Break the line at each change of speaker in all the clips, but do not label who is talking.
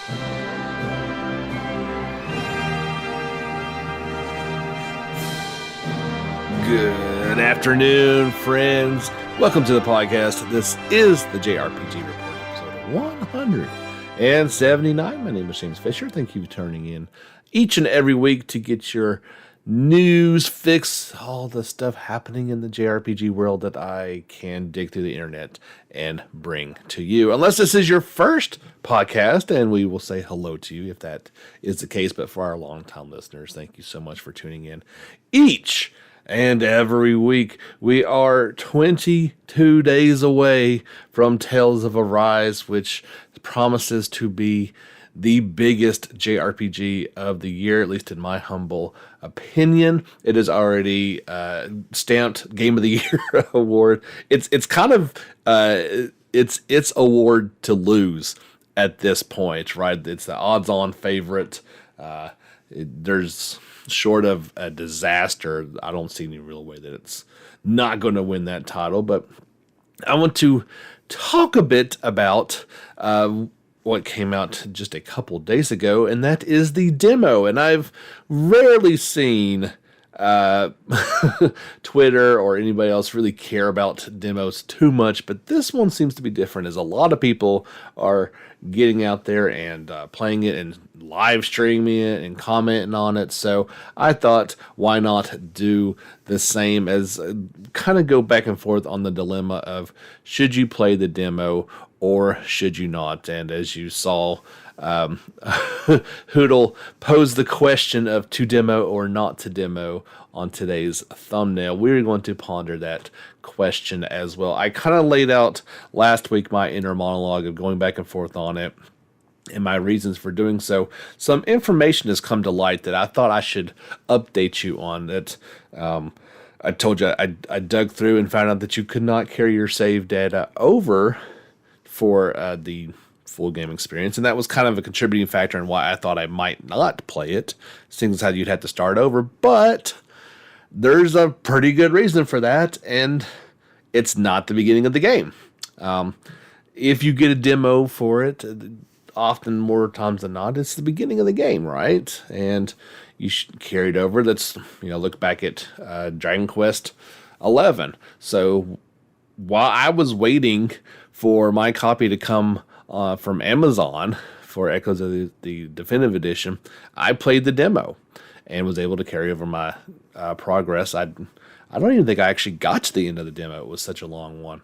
Good afternoon, friends. Welcome to the podcast. This is the JRPG Report, episode 179. My name is James Fisher. Thank you for turning in each and every week to get your news fix, all the stuff happening in the JRPG world that I can dig through the internet and bring to you. Unless this is your first podcast, and we will say hello to you if that is the case. But for our longtime listeners, thank you so much for tuning in each and every week. We are 22 days away from Tales of Arise, which promises to be the biggest JRPG of the year, at least in my humble opinion. It is already stamped Game of the Year award. It's kind of its award to lose at this point, right? It's the odds-on favorite. There's short of a disaster, I don't see any real way that it's not going to win that title. But I want to talk a bit about what came out just a couple days ago, and that is the demo. And I've rarely seen Twitter or anybody else really care about demos too much, but this one seems to be different, as a lot of people are getting out there and playing it and live streaming it and commenting on it. So I thought, why not do the same, as kind of go back and forth on the dilemma of should you play the demo or should you not? And as you saw, Hoodle posed the question of to demo or not to demo on today's thumbnail. We're going to ponder that question as well. I kind of laid out last week my inner monologue of going back and forth on it and my reasons for doing so. Some information has come to light that I thought I should update you on. That I told you I dug through and found out that you could not carry your save data over for the full game experience, and that was kind of a contributing factor in why I thought I might not play it, seeing as how you'd have to start over. But there's a pretty good reason for that, and it's not the beginning of the game. If you get a demo for it, often more times than not, it's the beginning of the game, right? And you carried over. Let's look back at Dragon Quest 11. So while I was waiting for my copy to come from Amazon for Echoes of the Definitive Edition, I played the demo and was able to carry over my progress. I don't even think I actually got to the end of the demo. It was such a long one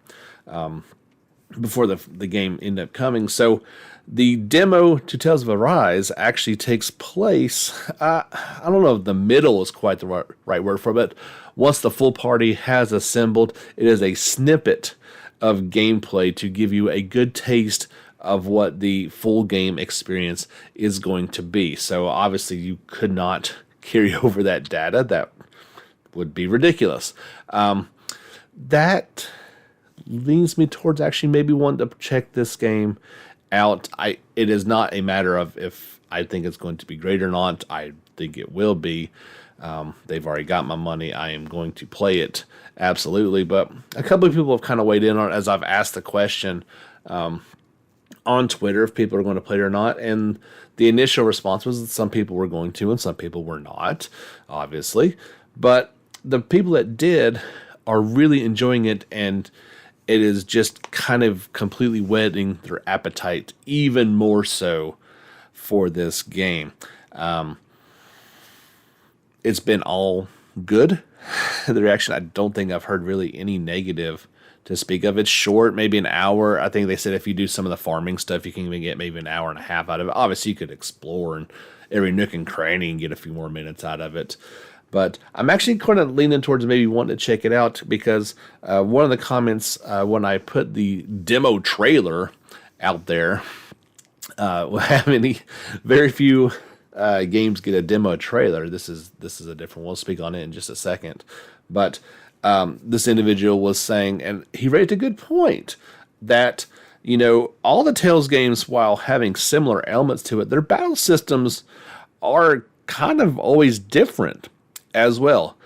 before the game ended up coming. So the demo to Tales of Arise actually takes place, I don't know if the middle is quite the right word for it, but once the full party has assembled, it is a snippet of gameplay to give you a good taste of what the full game experience is going to be. So obviously you could not carry over that data. That would be ridiculous. That leans me towards actually maybe wanting to check this game out. It is not a matter of if I think it's going to be great or not. I think it will be. They've already got my money. I am going to play it, absolutely. But a couple of people have kind of weighed in on it as I've asked the question on Twitter if people are going to play it or not. And the initial response was that some people were going to and some people were not, obviously. But the people that did are really enjoying it, and it is just kind of completely whetting their appetite even more so for this game. It's been all good. The reaction, I don't think I've heard really any negative to speak of. It's short, maybe an hour. I think they said if you do some of the farming stuff, you can even get maybe an hour and a half out of it. Obviously, you could explore in every nook and cranny and get a few more minutes out of it. But I'm actually kind of leaning towards maybe wanting to check it out because one of the comments when I put the demo trailer out there, very few games get a demo trailer. This is a different one. We'll speak on it in just a second. But this individual was saying, and he raised a good point, that all the Tales games, while having similar elements to it, their battle systems are kind of always different as well.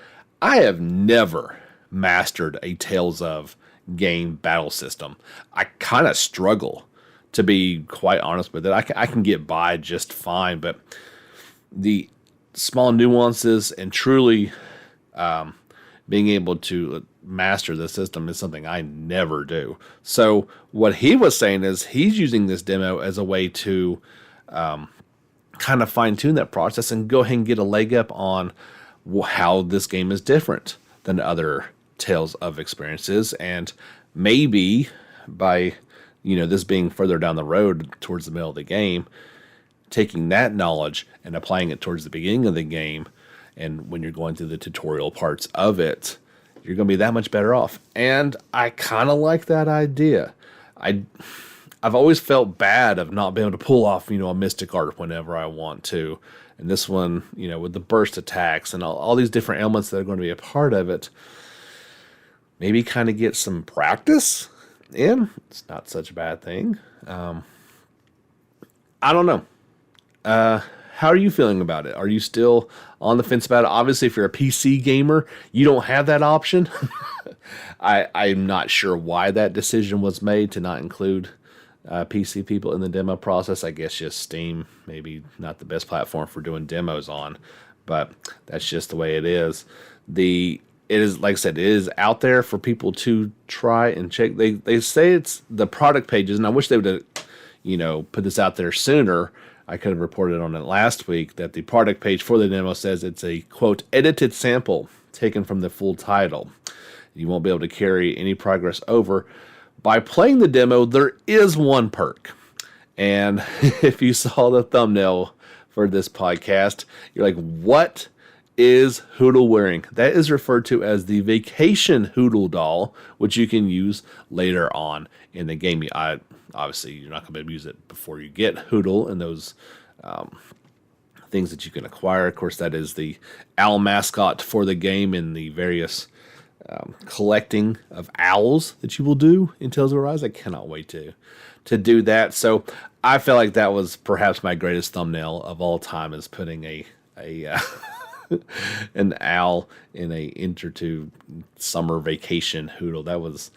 I have never mastered a Tales of game battle system. I kind of struggle to be quite honest with it. I can get by just fine, but the small nuances and truly being able to master the system is something I never do. So what he was saying is he's using this demo as a way to kind of fine tune that process and go ahead and get a leg up on how this game is different than other Tales of experiences. And maybe by, this being further down the road towards the middle of the game, taking that knowledge and applying it towards the beginning of the game, and when you're going through the tutorial parts of it, you're going to be that much better off. And I kind of like that idea. I've always felt bad of not being able to pull off, a mystic art whenever I want to. And this one, with the burst attacks and all these different elements that are going to be a part of it, maybe kind of get some practice in. It's not such a bad thing. I don't know. How are you feeling about it? Are you still on the fence about it? Obviously, if you're a PC gamer, you don't have that option. I'm not sure why that decision was made to not include PC people in the demo process. I guess just Steam, maybe not the best platform for doing demos on, but that's just the way it is. It is, like I said, it is out there for people to try and check. They say it's the product pages, and I wish they would have, put this out there sooner. I could have reported on it last week that the product page for the demo says it's a, quote, edited sample taken from the full title. You won't be able to carry any progress over. By playing the demo, there is one perk. And if you saw the thumbnail for this podcast, you're like, what is Hootle wearing? That is referred to as the vacation Hootle doll, which you can use later on in the game. Obviously, you're not going to be able to use it before you get Hootle and those things that you can acquire. Of course, that is the owl mascot for the game in the various collecting of owls that you will do in Tales of Arise. I cannot wait to do that. So I felt like that was perhaps my greatest thumbnail of all time, is putting a an owl in a Enter to summer vacation Hootle. That was,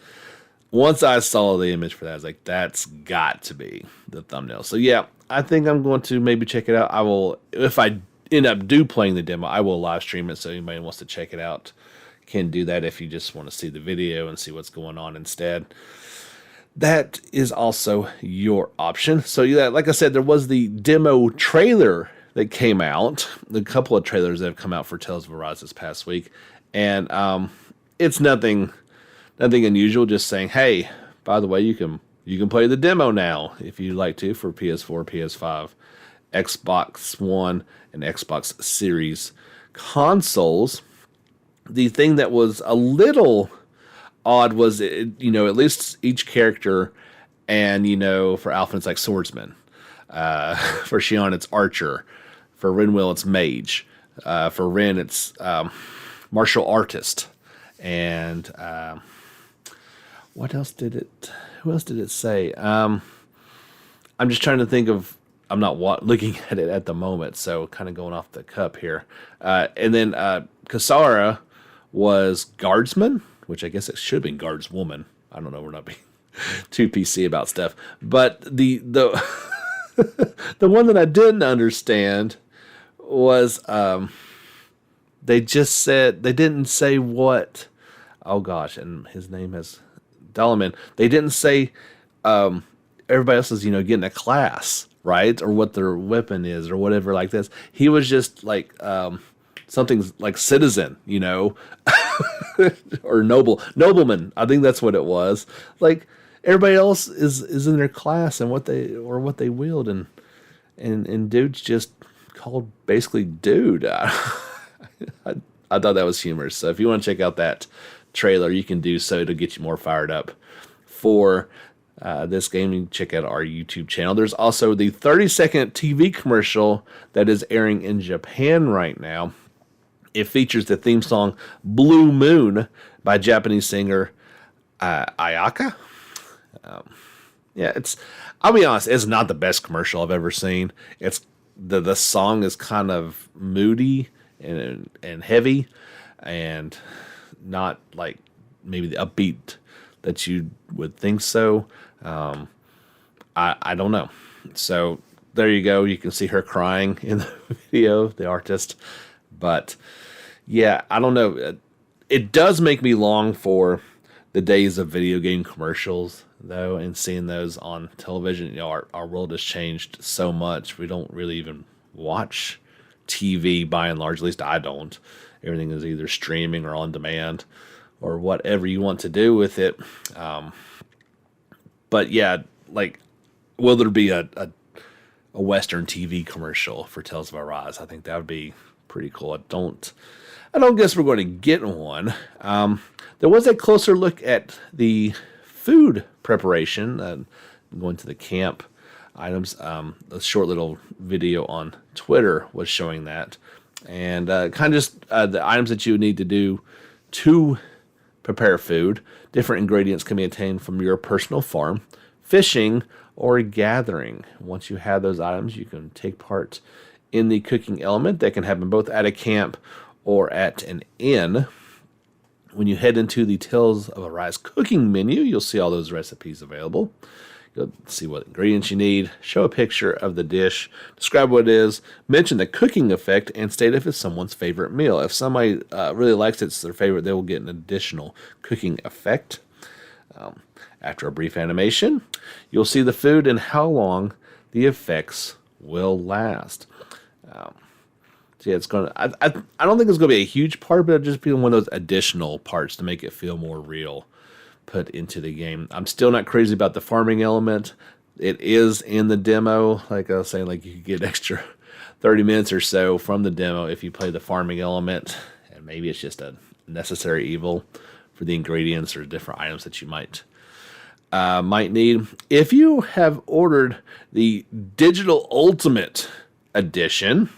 once I saw the image for that, I was like, that's got to be the thumbnail. So yeah, I think I'm going to maybe check it out. I will, if I end up playing the demo, I will live stream it, so anybody who wants to check it out can do that if you just want to see the video and see what's going on instead. That is also your option. So yeah, like I said, there was the demo trailer that came out, a couple of trailers that have come out for Tales of Arise this past week, and it's nothing unusual. Just saying, hey, by the way, you can play the demo now if you'd like to for PS4, PS5, Xbox One, and Xbox Series consoles. The thing that was a little odd was, at least each character, and for Alphen it's like swordsman, for Shion it's archer, for Renwell it's mage, for Ren it's martial artist, and who else did it say? I'm just trying to think of, I'm not looking at it at the moment, so kind of going off the cup here. And then Kasara was guardsman, which I guess it should have been guardswoman. I don't know, we're not being too PC about stuff. But the the one that I didn't understand was they didn't say what. Oh gosh, and his name is Dalaman. They didn't say everybody else is getting a class, right, or what their weapon is or whatever like this. He was just like something like citizen, or nobleman. I think that's what it was. Like everybody else is in their class and what they wield, and dude's just called basically dude. I thought that was humorous. So if you want to check out that trailer, you can do so to get you more fired up for this game. You can check out our YouTube channel. There's also the 30-second TV commercial that is airing in Japan right now. It features the theme song Blue Moon by Japanese singer Ayaka. I'll be honest, it's not the best commercial I've ever seen. It's the song is kind of moody and heavy, and not like maybe the upbeat that you would think so. I don't know. So there you go. You can see her crying in the video, the artist. But yeah, I don't know. It does make me long for the days of video game commercials, though, and seeing those on television. You know, our world has changed so much. We don't really even watch TV by and large. At least I don't. Everything is either streaming or on demand or whatever you want to do with it. But yeah, like, will there be a Western TV commercial for Tales of Arise? I think that would be pretty cool. I don't guess we're going to get one. There was a closer look at the food preparation, going to the camp items. A short little video on Twitter was showing that. And kind of just the items that you would need to do to prepare food. Different ingredients can be obtained from your personal farm, fishing, or gathering. Once you have those items, you can take part in the cooking element. That can happen both at a camp or at an inn. When you head into the Tales of Arise cooking menu, you'll see all those recipes available. You'll see what ingredients you need, show a picture of the dish, describe what it is, mention the cooking effect, and state if it's someone's favorite meal. If somebody really likes it, it's their favorite, they will get an additional cooking effect. After a brief animation, you'll see the food and how long the effects will last. So yeah, it's gonna. I don't think it's gonna be a huge part, but it'll just be one of those additional parts to make it feel more real, put into the game. I'm still not crazy about the farming element. It is in the demo. Like I was saying, like you could get extra 30 minutes or so from the demo if you play the farming element, and maybe it's just a necessary evil for the ingredients or different items that you might need. If you have ordered the Digital Ultimate Edition,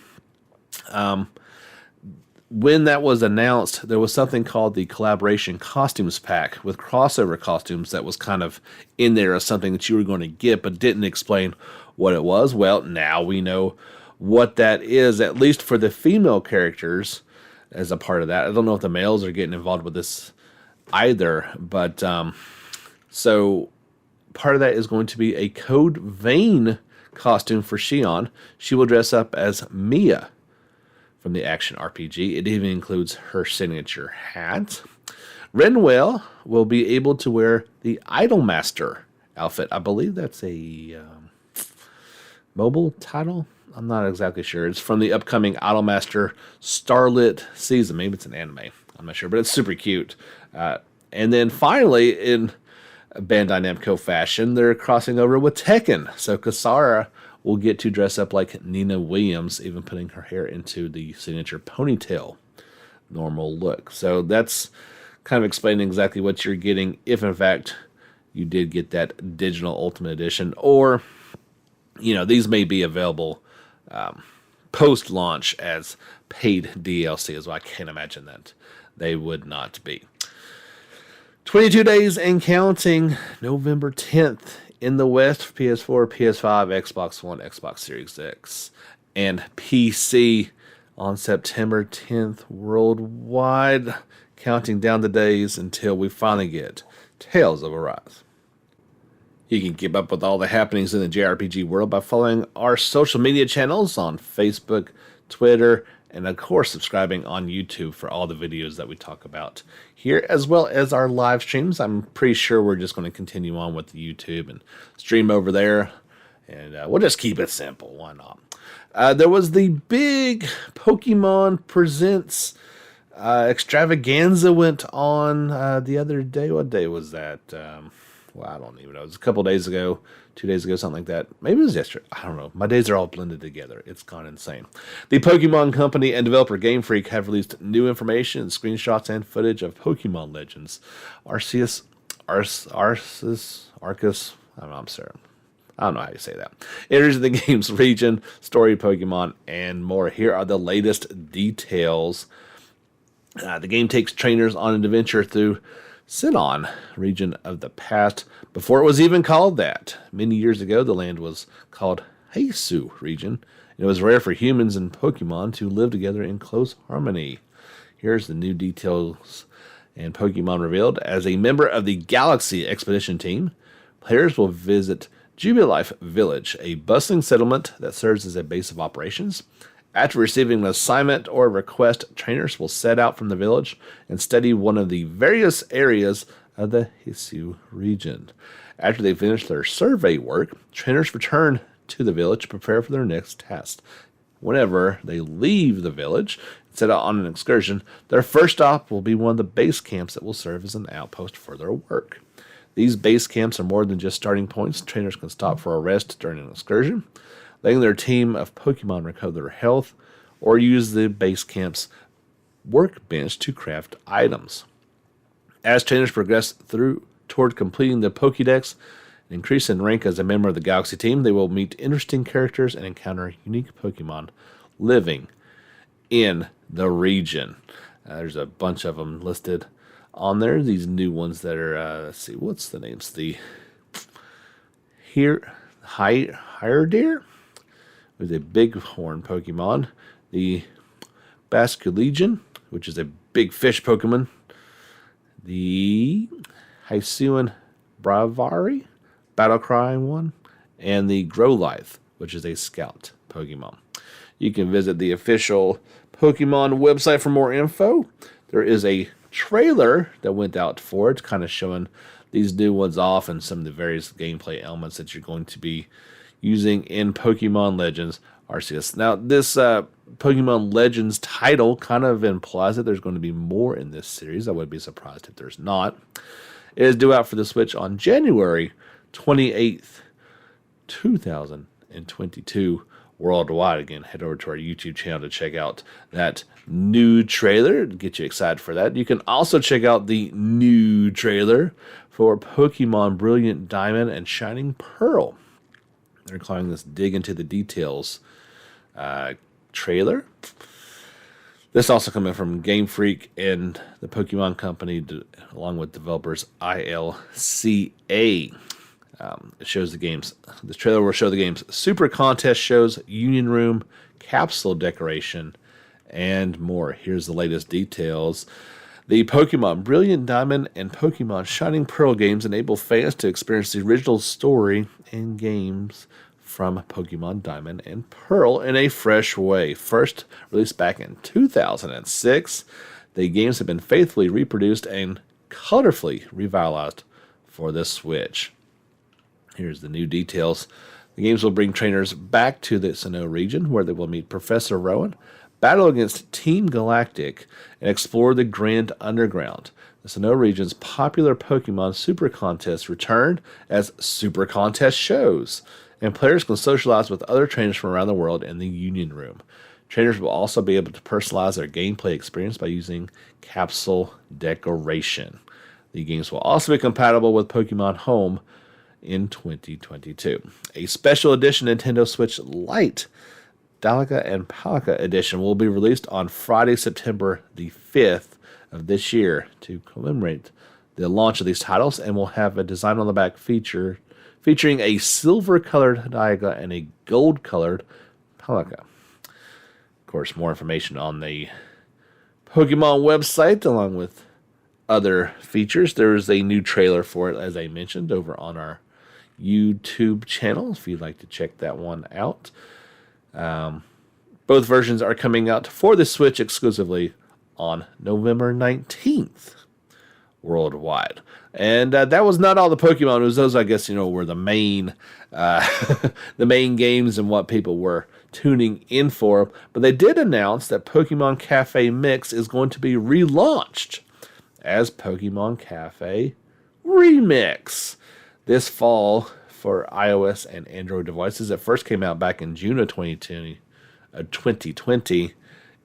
when that was announced, there was something called the Collaboration Costumes Pack with crossover costumes that was kind of in there as something that you were going to get, but didn't explain what it was. Well, now we know what that is, at least for the female characters as a part of that. I don't know if the males are getting involved with this either, but so part of that is going to be a Code Vein costume for Shion. She will dress up as Mia from the action RPG. It even includes her signature hat. Renwell will be able to wear the Idolmaster outfit. I believe that's a mobile title. I'm not exactly sure. It's from the upcoming Idolmaster Starlit season. Maybe it's an anime. I'm not sure, but it's super cute. And then finally, in Bandai Namco fashion, they're crossing over with Tekken. So Kasara will get to dress up like Nina Williams, even putting her hair into the signature ponytail normal look. So that's kind of explaining exactly what you're getting if, in fact, you did get that Digital Ultimate Edition. Or, you know, these may be available post-launch as paid DLC as well. I can't imagine that they would not be. 22 days and counting, November 10th in the West, PS4, PS5, Xbox One, Xbox Series X, and PC on September 10th worldwide, counting down the days until we finally get Tales of Arise. You can keep up with all the happenings in the JRPG world by following our social media channels on Facebook, Twitter, and of course subscribing on YouTube for all the videos that we talk about here, as well as our live streams. I'm pretty sure we're just going to continue on with the YouTube and stream over there, and we'll just keep it simple. Why not? There was the big Pokemon Presents extravaganza went on the other day. What day was that? Well, I don't even know. It was a couple days ago, 2 days ago, something like that. Maybe it was yesterday. I don't know. My days are all blended together. It's gone insane. The Pokemon Company and developer Game Freak have released new information, screenshots, and footage of Pokemon Legends Arceus. I don't know. I'm sorry. I don't know how you say that. Enters the game's region, story, Pokemon, and more. Here are the latest details. The game takes trainers on an adventure through Sinon, region of the past, before it was even called that. Many years ago, the land was called Heisu region. It was rare for humans and Pokemon to live together in close harmony. Here's the new details and Pokemon revealed. As a member of the Galaxy Expedition team, players will visit Jubilife Village, a bustling settlement that serves as a base of operations. After receiving an assignment or request, trainers will set out from the village and study one of the various areas of the Hisu region. After they finish their survey work, trainers return to the village to prepare for their next task. Whenever they leave the village and set out on an excursion, their first stop will be one of the base camps that will serve as an outpost for their work. These base camps are more than just starting points. Trainers can stop for a rest during an excursion, letting their team of Pokemon recover their health, or use the base camp's workbench to craft items. As trainers progress toward completing the Pokédex and increase in rank as a member of the Galaxy team, they will meet interesting characters and encounter unique Pokemon living in the region. There's a bunch of them listed on there. These new ones that are, let's see, what's the names? The Higher Deer with a bighorn Pokemon. The Basculegion, which is a big fish Pokemon. The Hisuian Bravari, Battlecry one. And the Growlithe, which is a scout Pokemon. You can visit the official Pokemon website for more info. There is a trailer that went out for it, kind of showing these new ones off and some of the various gameplay elements that you're going to be using in Pokemon Legends Arceus. Now, this Pokemon Legends title kind of implies that there's going to be more in this series. I wouldn't be surprised if there's not. It is due out for the Switch on January 28th, 2022. Worldwide. Again, head over to our YouTube channel to check out that new trailer to get you excited for that. You can also check out the new trailer for Pokemon Brilliant Diamond and Shining Pearl. They're calling this Dig Into the Details trailer. This also coming from Game Freak and the Pokemon Company, along with developers ILCA. It shows the games. This trailer will show the game's Super Contest shows, Union Room, capsule decoration, and more. Here's the latest details. The Pokemon Brilliant Diamond and Pokemon Shining Pearl games enable fans to experience the original story and games from Pokemon Diamond and Pearl in a fresh way. First released back in 2006, the games have been faithfully reproduced and colorfully revitalized for the Switch. Here's the new details. The games will bring trainers back to the Sinnoh region, where they will meet Professor Rowan, battle against Team Galactic, and explore the Grand Underground. The Sinnoh region's popular Pokemon Super Contests return as Super Contest shows, and players can socialize with other trainers from around the world in the Union Room. Trainers will also be able to personalize their gameplay experience by using capsule decoration. The games will also be compatible with Pokemon Home in 2022. A special edition Nintendo Switch Lite Dalica and Palika edition will be released on Friday, September the 5th of this year to commemorate the launch of these titles, and will have a design on the back featuring a silver-colored Dalica and a gold-colored Palika. Of course, more information on the Pokemon website, along with other features. There is a new trailer for it, as I mentioned, over on our YouTube channel, if you'd like to check that one out. Both versions are coming out for the Switch exclusively on November 19th worldwide. And that was not all the Pokemon. It was those, I guess, were the main the main games and what people were tuning in for. But they did announce that Pokemon Cafe Mix is going to be relaunched as Pokemon Cafe Remix this fall for iOS and Android devices. It first came out back in June of 2020.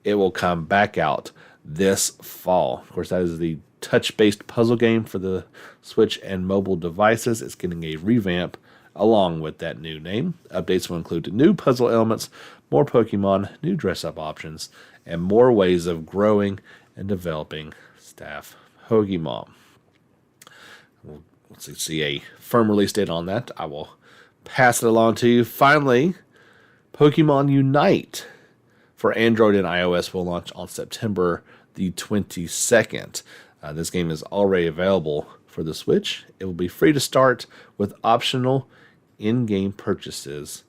It will come back out this fall. Of course, that is the touch-based puzzle game for the Switch and mobile devices. It's getting a revamp along with that new name. Updates will include new puzzle elements, more Pokemon, new dress-up options, and more ways of growing and developing staff Pokemon. Once we see a firm release date on that, I will pass it along to you. Finally, Pokemon Unite for Android and iOS will launch on September the 22nd. This game is already available for the Switch. It will be free to start with optional in-game purchases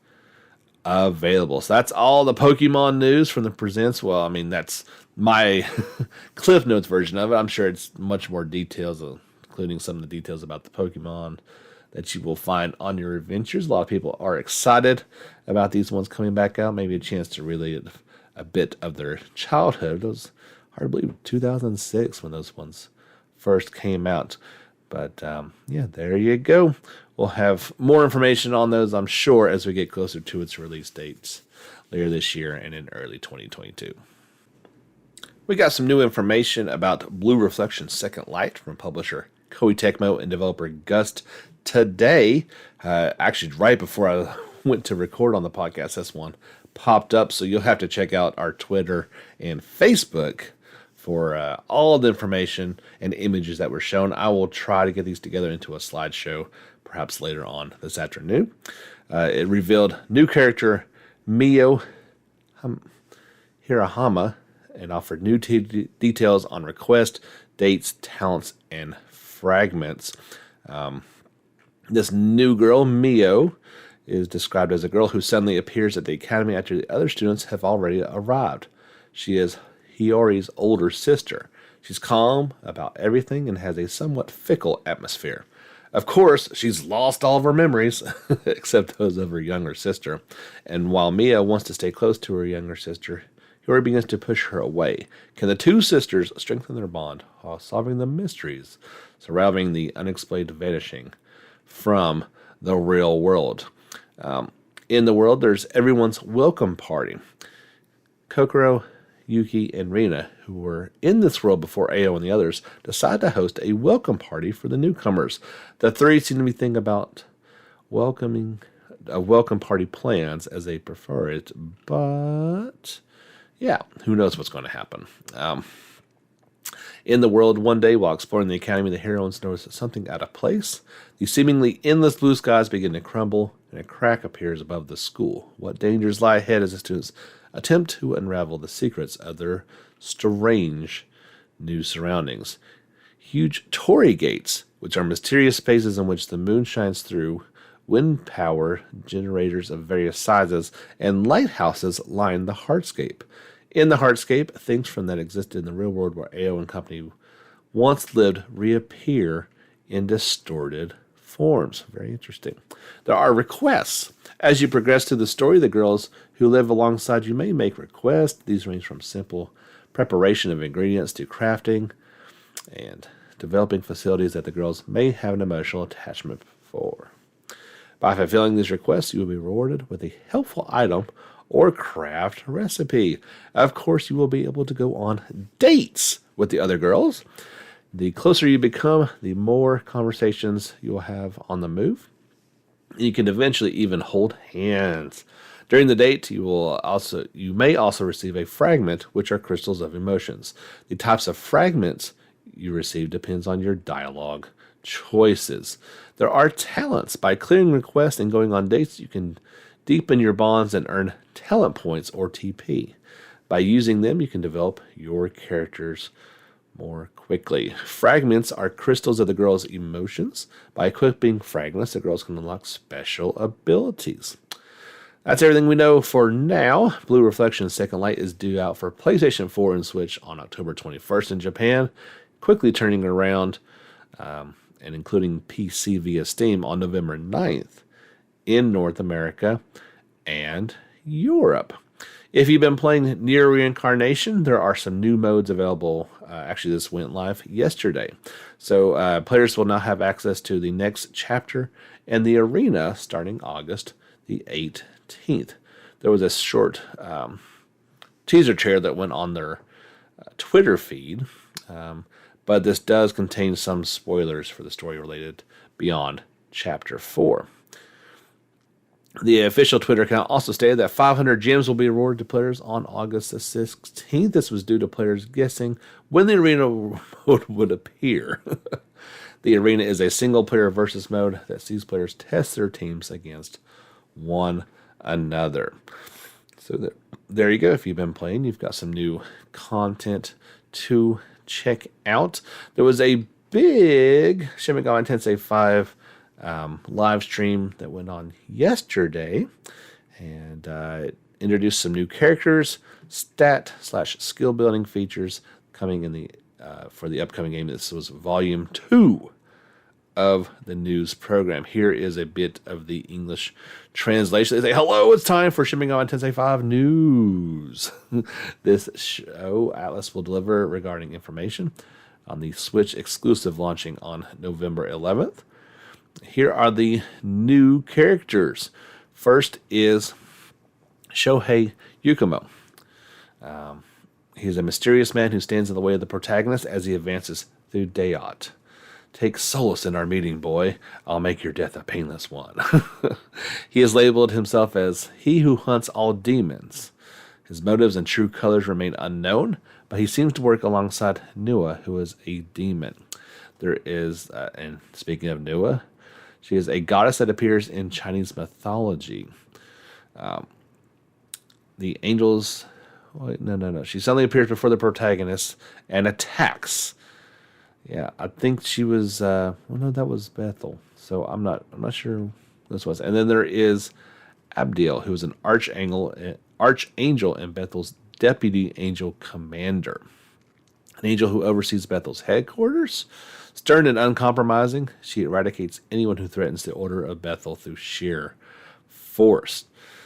available. So that's all the Pokemon news from the presents. Well, I mean, that's my Cliff Notes version of it. I'm sure it's much more details, including some of the details about the Pokemon that you will find on your adventures. A lot of people are excited about these ones coming back out. Maybe a chance to relive a bit of their childhood. It was hard to believe 2006 when those ones first came out. But yeah, there you go. We'll have more information on those, I'm sure, as we get closer to its release dates later this year and in early 2022. We got some new information about Blue Reflection's Second Light from publisher Koei Tecmo and developer Gust today. Actually, right before I went to record on the podcast, this one popped up. So you'll have to check out our Twitter and Facebook for all the information and images that were shown. I will try to get these together into a slideshow perhaps later on this afternoon. It revealed new character Mio Hirahama and offered new details on request, dates, talents, and fragments. This new girl, Mio, is described as a girl who suddenly appears at the academy after the other students have already arrived. She is Hiyori's older sister. She's calm about everything and has a somewhat fickle atmosphere. Of course, she's lost all of her memories, except those of her younger sister. And while Mia wants to stay close to her younger sister, Hiyori begins to push her away. Can the two sisters strengthen their bond while solving the mysteries surrounding the unexplained vanishing from the real world? In the world, there's everyone's welcome party. Kokoro, Yuki, and Rina, who were in this world before Ao and the others, decide to host a welcome party for the newcomers. The three seem to be thinking about welcome party plans as they prefer it, but yeah, who knows what's going to happen. In the world, one day while exploring the academy, the heroines notice something out of place. The seemingly endless blue skies begin to crumble, and a crack appears above the school. What dangers lie ahead as the students attempt to unravel the secrets of their strange new surroundings? Huge torii gates, which are mysterious spaces in which the moon shines through, wind power generators of various sizes, and lighthouses line the hardscape. In the hardscape, things from that existed in the real world where Ao and company once lived reappear in distorted forms. Very interesting. There are requests. As you progress through the story, the girls who live alongside you may make requests. These range from simple preparation of ingredients to crafting and developing facilities that the girls may have an emotional attachment for. By fulfilling these requests, you will be rewarded with a helpful item or craft recipe. Of course, you will be able to go on dates with the other girls. The closer you become, the more conversations you will have on the move. You can eventually even hold hands. During the date, you may also receive a fragment, which are crystals of emotions. The types of fragments you receive depends on your dialogue choices. There are talents. By clearing requests and going on dates, you can deepen your bonds and earn talent points, or TP. By using them, you can develop your characters more quickly. Fragments are crystals of the girls' emotions. By equipping fragments, the girls can unlock special abilities. That's everything we know for now. Blue Reflection's Second Light is due out for PlayStation 4 and Switch on October 21st in Japan, quickly turning around and including PC via Steam on November 9th in North America and Europe. If you've been playing Nier Reincarnation, there are some new modes available. Actually, this went live yesterday. So players will now have access to the next chapter and the arena starting August the 18th. There was a short teaser trailer that went on their Twitter feed, but this does contain some spoilers for the story related beyond Chapter 4. The official Twitter account also stated that 500 gems will be awarded to players on August the 16th. This was due to players guessing when the arena mode would appear. The arena is a single-player versus mode that sees players test their teams against one another. So there you go. If you've been playing, you've got some new content to check out. There was a big Shin Megami Tensei V live stream that went on yesterday, and it introduced some new characters, stat/skill building features coming in the for the upcoming game. This was Volume 2 of the news program. Here is a bit of the English translation. They say, "Hello, it's time for Shin Megami Tensei V news." This show Atlas will deliver regarding information on the Switch exclusive launching on November 11th. Here are the new characters. First is Shohei Yukumo. He's a mysterious man who stands in the way of the protagonist as he advances through Dayot. Take solace in our meeting, boy. I'll make your death a painless one. He has labeled himself as he who hunts all demons. His motives and true colors remain unknown, but he seems to work alongside Nua, who is a demon. There is, and speaking of Nua, she is a goddess that appears in Chinese mythology. The angels... Wait, no. She suddenly appears before the protagonist and attacks. Yeah, I think she was... well, no, that was Bethel. So I'm not sure who this was. And then there is Abdiel, who is an archangel and Bethel's deputy angel commander. An angel who oversees Bethel's headquarters. Stern and uncompromising, she eradicates anyone who threatens the order of Bethel through sheer force.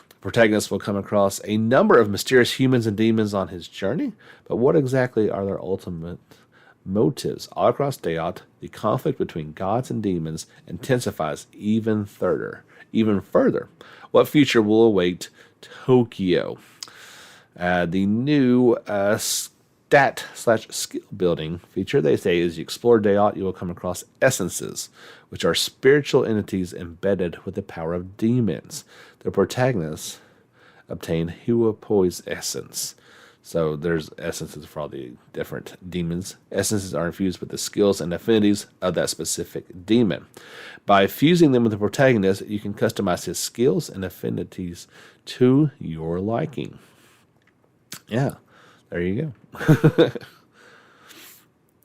The protagonist will come across a number of mysterious humans and demons on his journey, but what exactly are their ultimate motives? All across Dayot, the conflict between gods and demons intensifies even further. What future will await Tokyo? The new stat/skill building feature, they say, as you explore Dayot, you will come across essences, which are spiritual entities embedded with the power of demons. The protagonists obtain Huapoi's essence. So there's essences for all the different demons. Essences are infused with the skills and affinities of that specific demon. By fusing them with the protagonist, you can customize his skills and affinities to your liking. Yeah, there you go.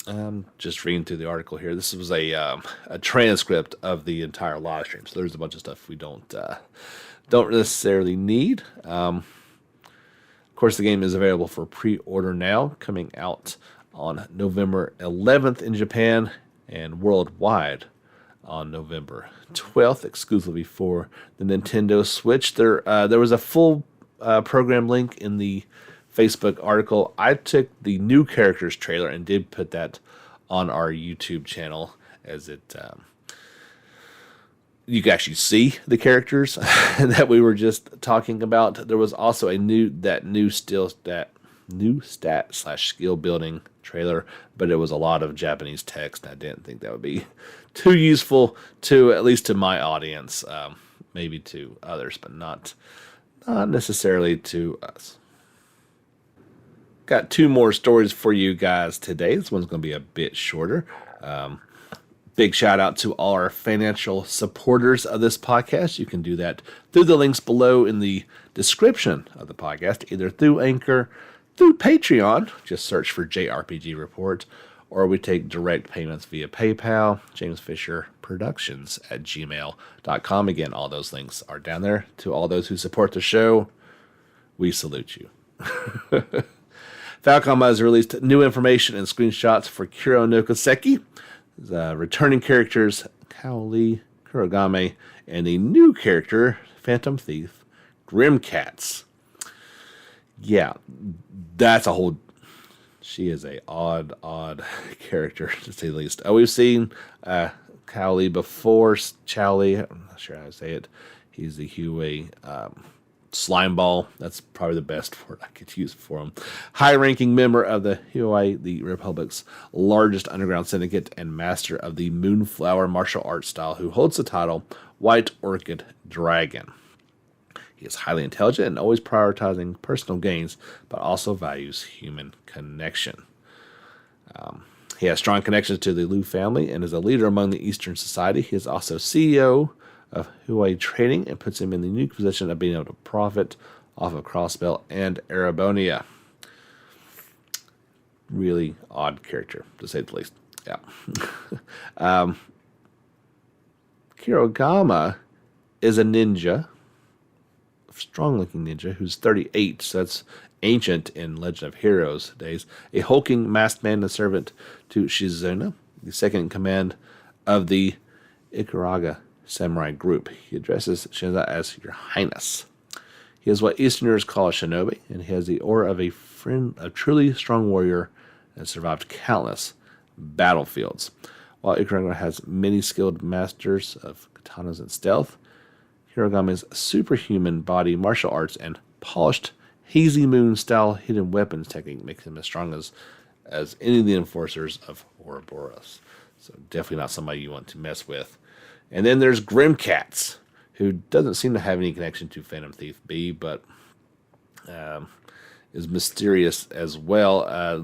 I'm just reading through the article here. This was a transcript of the entire live stream, so there's a bunch of stuff we don't necessarily need. Of course, the game is available for pre-order now, coming out on November 11th in Japan and worldwide on November 12th, exclusively for the Nintendo Switch. There was a full program link in the Facebook article. I took the new characters trailer and did put that on our YouTube channel, as it you can actually see the characters that we were just talking about. There was also a new stat/skill building trailer, but it was a lot of Japanese text. I didn't think that would be too useful to, at least to my audience, maybe to others, but not necessarily to us. Got two more stories for you guys today. This one's going to be a bit shorter. Big shout out to all our financial supporters of this podcast. You can do that through the links below in the description of the podcast, either through Anchor, through Patreon, just search for JRPG Report, or we take direct payments via PayPal, jamesfisherproductions@gmail.com. Again, all those links are down there. To all those who support the show, we salute you. Falcom has released new information and screenshots for Kuro no Koseki, returning characters Kaoli, Kurogame, and a new character, Phantom Thief, Grimcats. Yeah, that's a whole... She is a odd character, to say the least. We've seen Kaoli before, Chowli, I'm not sure how to say it. He's the Huey Slimeball. That's probably the best word I could use for him. High-ranking member of the Huey, the Republic's largest underground syndicate, and master of the Moonflower martial arts style, who holds the title White Orchid Dragon. He is highly intelligent and always prioritizing personal gains, but also values human connection. He has strong connections to the Liu family and is a leader among the Eastern Society. He is also CEO of Huey Trading and puts him in the unique position of being able to profit off of Crossbell and Arabonia. Really odd character, to say the least. Yeah. Hirogama is a ninja, strong-looking ninja, who's 38, so that's ancient in Legend of Heroes days. A hulking masked man and servant to Shizuna, the second in command of the Ikaruga samurai group. He addresses Shinza as Your Highness. He is what Easterners call a shinobi, and he has the aura of a truly strong warrior and has survived countless battlefields. While Ikaruga has many skilled masters of katanas and stealth, Hirogami's superhuman body, martial arts, and polished hazy moon-style hidden weapons technique makes him as strong as any of the enforcers of Ouroboros. So definitely not somebody you want to mess with. And then there's Grimcats, who doesn't seem to have any connection to Phantom Thief B, but is mysterious as well. A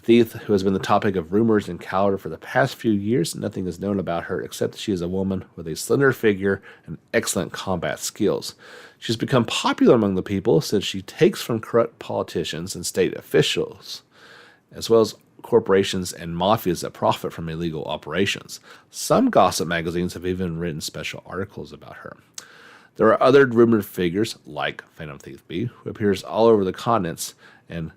thief who has been the topic of rumors and coward for the past few years. Nothing is known about her except that she is a woman with a slender figure and excellent combat skills. She's become popular among the people since she takes from corrupt politicians and state officials, as well as corporations and mafias that profit from illegal operations. Some gossip magazines have even written special articles about her. There are other rumored figures, like Phantom Thief B, who appears all over the continents, and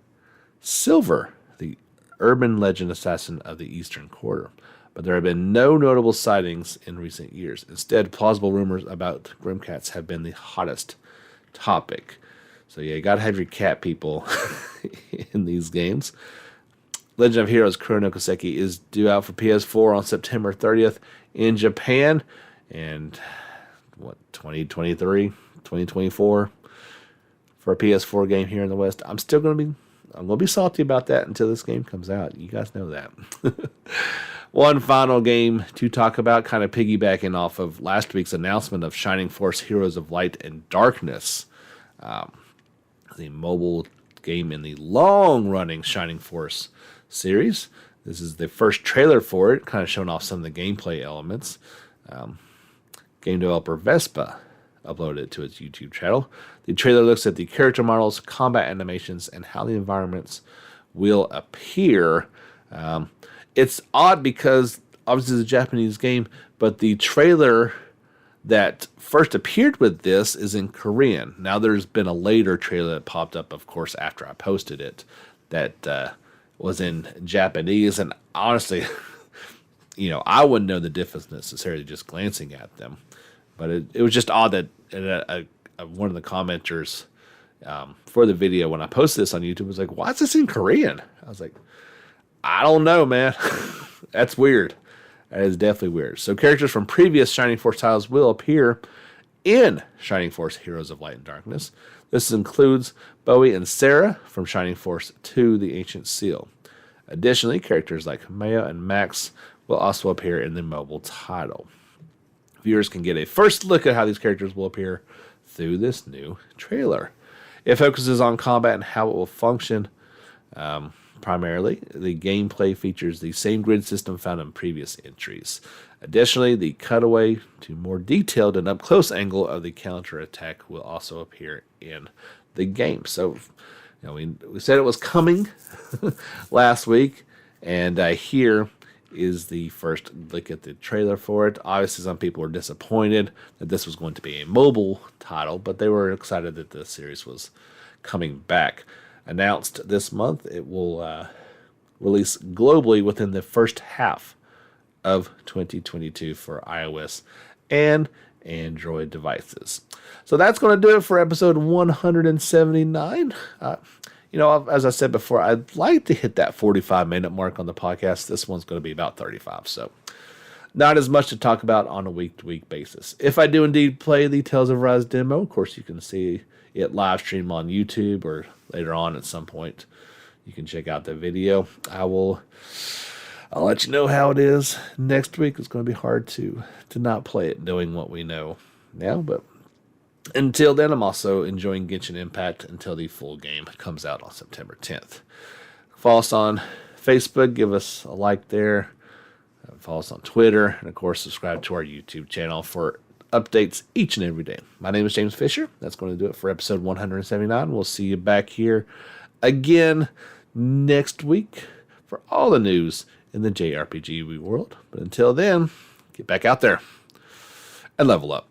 Silver, the urban legend assassin of the Eastern Quarter. But there have been no notable sightings in recent years. Instead, plausible rumors about Grimcats have been the hottest topic. So yeah, you gotta have your cat people in these games. Legend of Heroes Chrono Koseki is due out for PS4 on September 30th in Japan, and 2023, 2024 for a PS4 game here in the West. I'm gonna be salty about that until this game comes out. You guys know that. One final game to talk about, kind of piggybacking off of last week's announcement of Shining Force Heroes of Light and Darkness, the mobile game in the long-running Shining Force series. This is the first trailer for it, kind of showing off some of the gameplay elements. Game developer Vespa uploaded it to its YouTube channel. The trailer looks at the character models, combat animations, and how the environments will appear. It's odd because obviously it's a Japanese game, but the trailer that first appeared with this is in Korean. Now there's been a later trailer that popped up, of course, after I posted it, that was in Japanese. And honestly, I wouldn't know the difference necessarily just glancing at them. But it was just odd that one of the commenters for the video, when I posted this on YouTube, was like, why is this in Korean? I was like, I don't know, man. That's weird. That is definitely weird. So characters from previous Shining Force titles will appear in Shining Force Heroes of Light and Darkness. This includes Bowie and Sarah from Shining Force 2, The Ancient Seal. Additionally, characters like Maya and Max will also appear in the mobile title. Viewers can get a first look at how these characters will appear through this new trailer. It focuses on combat and how it will function. Primarily, the gameplay features the same grid system found in previous entries. Additionally, the cutaway to more detailed and up-close angle of the counterattack will also appear in the game. So, we said it was coming last week, and here is the first look at the trailer for it. Obviously, some people were disappointed that this was going to be a mobile title, but they were excited that the series was coming back. Announced this month, it will release globally within the first half of 2022 for iOS and Android devices. So that's going to do it for episode 179. As I said before, I'd like to hit that 45-minute mark on the podcast. This one's going to be about 35, so not as much to talk about on a week-to-week basis. If I do indeed play the Tales of Arise demo, of course you can see it live stream on YouTube, or later on at some point you can check out the video. I'll let you know how it is next week. It's going to be hard to not play it knowing what we know now, but until then, I'm also enjoying Genshin Impact until the full game comes out on September 10th. Follow us on Facebook, give us a like there. Follow us on Twitter, and of course subscribe to our YouTube channel for updates each and every day. My name is James Fisher. That's going to do it for episode 179. We'll see you back here again next week for all the news in the JRPG world. But until then, get back out there. and level up.